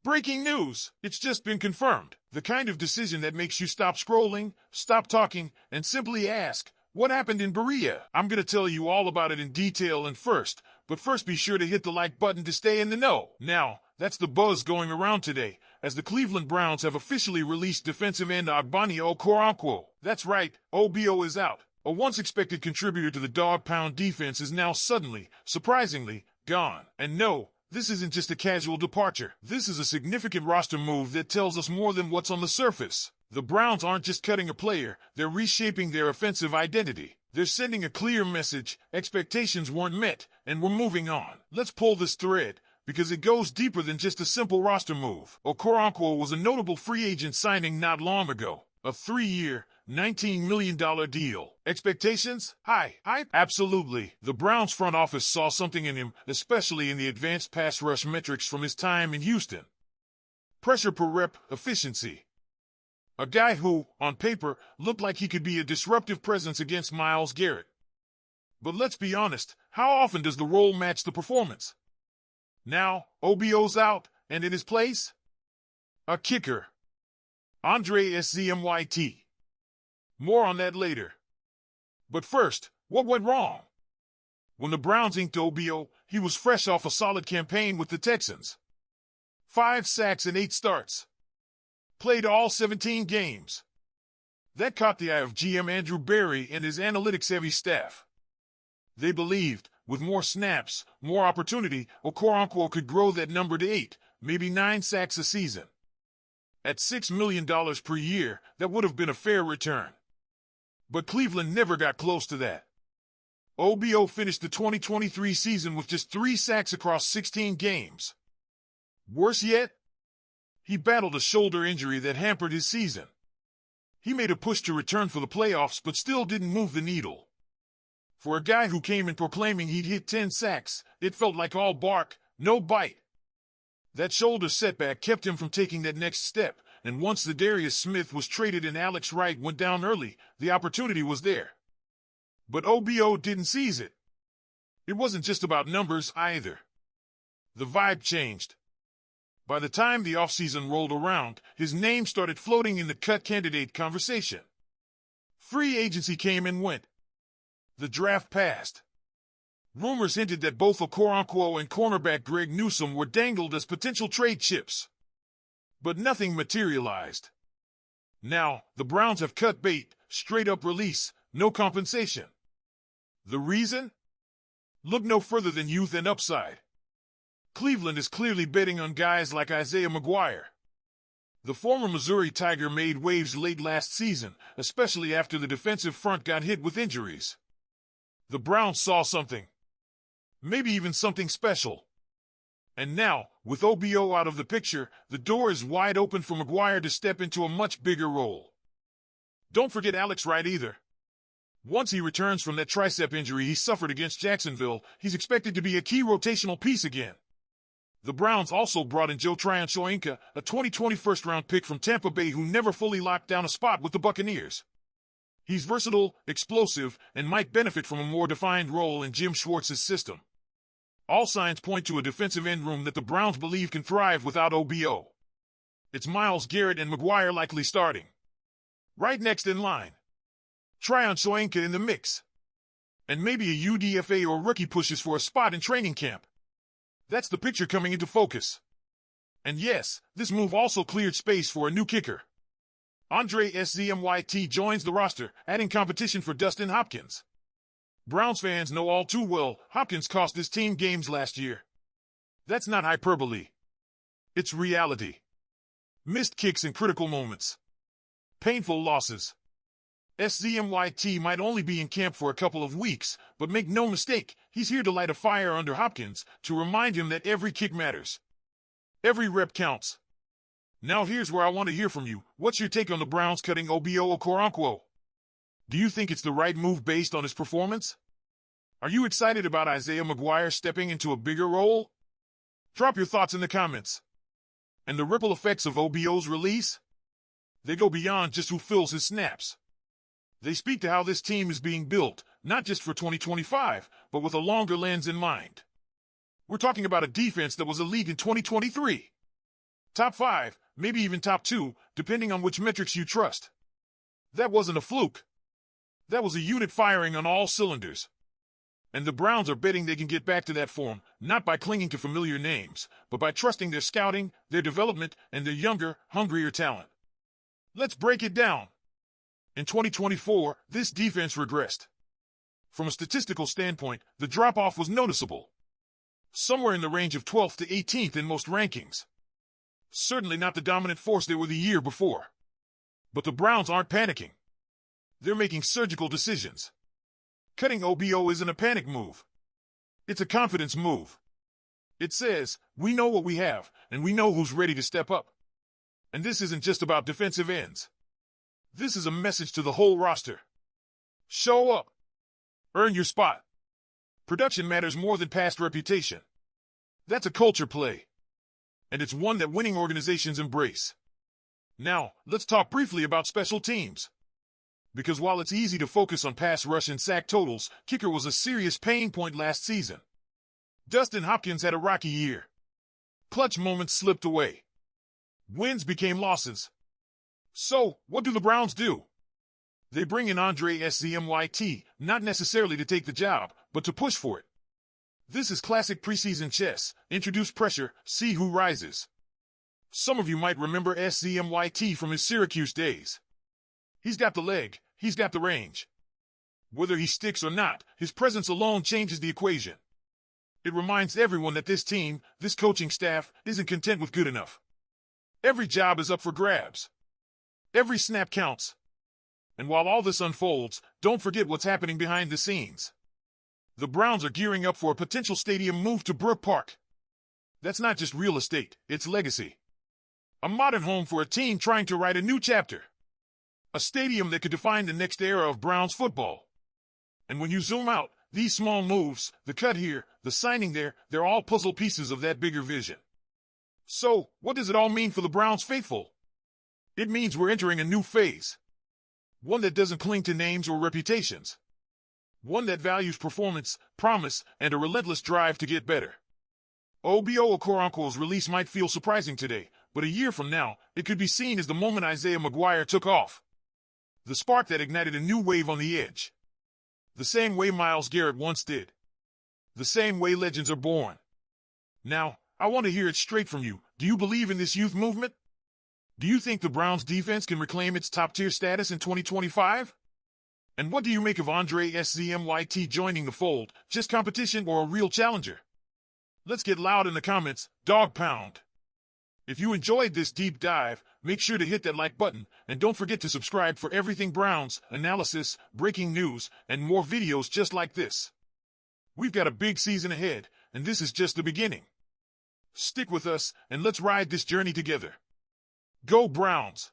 Breaking news! It's just been confirmed. The kind of decision that makes you stop scrolling, stop talking, and simply ask, what happened in Berea? I'm gonna tell you all about it in detail but first be sure to hit the like button to stay in the know. Now, that's the buzz going around today, as the Cleveland Browns have officially released defensive end Ogbonnia Okoronkwo. That's right, OBO is out. A once-expected contributor to the Dawg Pound defense is now suddenly, surprisingly, gone. And no, this isn't just a casual departure. This is a significant roster move that tells us more than what's on the surface. The Browns aren't just cutting a player, they're reshaping their offensive identity. They're sending a clear message, expectations weren't met, and we're moving on. Let's pull this thread, because it goes deeper than just a simple roster move. Okoronkwo was a notable free agent signing not long ago. A 3-year, $19 million deal. Expectations? High. Absolutely. The Browns front office saw something in him, especially in the advanced pass rush metrics from his time in Houston. Pressure per rep, efficiency. A guy who, on paper, looked like he could be a disruptive presence against Myles Garrett. But let's be honest, how often does the role match the performance? Now, OBO's out, and in his place? A kicker. Andre Szmyt. More on that later. But first, what went wrong? When the Browns inked OBO, he was fresh off a solid campaign with the Texans. 5 sacks and 8 starts. Played all 17 games. That caught the eye of GM Andrew Berry and his analytics-heavy staff. They believed, with more snaps, more opportunity, Okoronkwo could grow that number to 8, maybe 9 sacks a season. At $6 million per year, that would have been a fair return. But Cleveland never got close to that. OBO finished the 2023 season with just 3 sacks across 16 games. Worse yet, he battled a shoulder injury that hampered his season. He made a push to return for the playoffs but still didn't move the needle. For a guy who came in proclaiming he'd hit 10 sacks, it felt like all bark, no bite. That shoulder setback kept him from taking that next step, and once the Szmyt was traded and Alex Wright went down early, the opportunity was there. But OBO didn't seize it. It wasn't just about numbers either. The vibe changed. By the time the offseason rolled around, his name started floating in the cut candidate conversation. Free agency came and went. The draft passed. Rumors hinted that both Okoronkwo and cornerback Greg Newsome were dangled as potential trade chips. But nothing materialized. Now, the Browns have cut bait, straight-up release, no compensation. The reason? Look no further than youth and upside. Cleveland is clearly betting on guys like Isaiah McGuire. The former Missouri Tiger made waves late last season, especially after the defensive front got hit with injuries. The Browns saw something. Maybe even something special. And now, with OBO out of the picture, the door is wide open for McGuire to step into a much bigger role. Don't forget Alex Wright either. Once he returns from that tricep injury he suffered against Jacksonville, he's expected to be a key rotational piece again. The Browns also brought in Joe Tryon-Shoyinka, a 2020 first-round pick from Tampa Bay who never fully locked down a spot with the Buccaneers. He's versatile, explosive, and might benefit from a more defined role in Jim Schwartz's system. All signs point to a defensive end room that the Browns believe can thrive without OBO. It's Myles Garrett and McGuire likely starting. Right next in line. Tryon-Shoyinka in the mix. And maybe a UDFA or rookie pushes for a spot in training camp. That's the picture coming into focus. And yes, this move also cleared space for a new kicker. Andre Szmyt joins the roster, adding competition for Dustin Hopkins. Browns fans know all too well Hopkins cost his team games last year. That's not hyperbole. It's reality. Missed kicks in critical moments. Painful losses. Szmyt might only be in camp for a couple of weeks, but make no mistake, he's here to light a fire under Hopkins, to remind him that every kick matters. Every rep counts. Now here's where I want to hear from you. What's your take on the Browns cutting OBO Okoronkwo? Do you think it's the right move based on his performance? Are you excited about Isaiah McGuire stepping into a bigger role? Drop your thoughts in the comments. And the ripple effects of OBO's release? They go beyond just who fills his snaps. They speak to how this team is being built, not just for 2025, but with a longer lens in mind. We're talking about a defense that was elite in 2023. Top 5, maybe even top 2, depending on which metrics you trust. That wasn't a fluke. That was a unit firing on all cylinders. And the Browns are betting they can get back to that form, not by clinging to familiar names, but by trusting their scouting, their development, and their younger, hungrier talent. Let's break it down. In 2024, this defense regressed. From a statistical standpoint, the drop-off was noticeable. Somewhere in the range of 12th to 18th in most rankings. Certainly not the dominant force they were the year before. But the Browns aren't panicking. They're making surgical decisions. Cutting OBO isn't a panic move. It's a confidence move. It says, we know what we have, and we know who's ready to step up. And this isn't just about defensive ends. This is a message to the whole roster. Show up. Earn your spot. Production matters more than past reputation. That's a culture play. And it's one that winning organizations embrace. Now, let's talk briefly about special teams. Because while it's easy to focus on pass rush and sack totals, kicker was a serious pain point last season. Dustin Hopkins had a rocky year. Clutch moments slipped away. Wins became losses. So, what do the Browns do? They bring in Andre Szmyt, not necessarily to take the job, but to push for it. This is classic preseason chess. Introduce pressure, see who rises. Some of you might remember Szmyt from his Syracuse days. He's got the leg, he's got the range. Whether he sticks or not, his presence alone changes the equation. It reminds everyone that this team, this coaching staff, isn't content with good enough. Every job is up for grabs. Every snap counts. And while all this unfolds, don't forget what's happening behind the scenes. The Browns are gearing up for a potential stadium move to Brook Park. That's not just real estate, it's legacy. A modern home for a team trying to write a new chapter. A stadium that could define the next era of Browns football. And when you zoom out, these small moves, the cut here, the signing there, they're all puzzle pieces of that bigger vision. So, what does it all mean for the Browns faithful? It means we're entering a new phase. One that doesn't cling to names or reputations. One that values performance, promise, and a relentless drive to get better. Ogbonnia Okoronkwo's release might feel surprising today, but a year from now, it could be seen as the moment Isaiah McGuire took off. The spark that ignited a new wave on the edge. The same way Myles Garrett once did. The same way legends are born. Now, I want to hear it straight from you. Do you believe in this youth movement? Do you think the Browns defense can reclaim its top-tier status in 2025? And what do you make of Andre Szmyt joining the fold? Just competition or a real challenger? Let's get loud in the comments. Dawg Pound. If you enjoyed this deep dive, make sure to hit that like button, and don't forget to subscribe for everything Browns, analysis, breaking news, and more videos just like this. We've got a big season ahead, and this is just the beginning. Stick with us, and let's ride this journey together. Go Browns!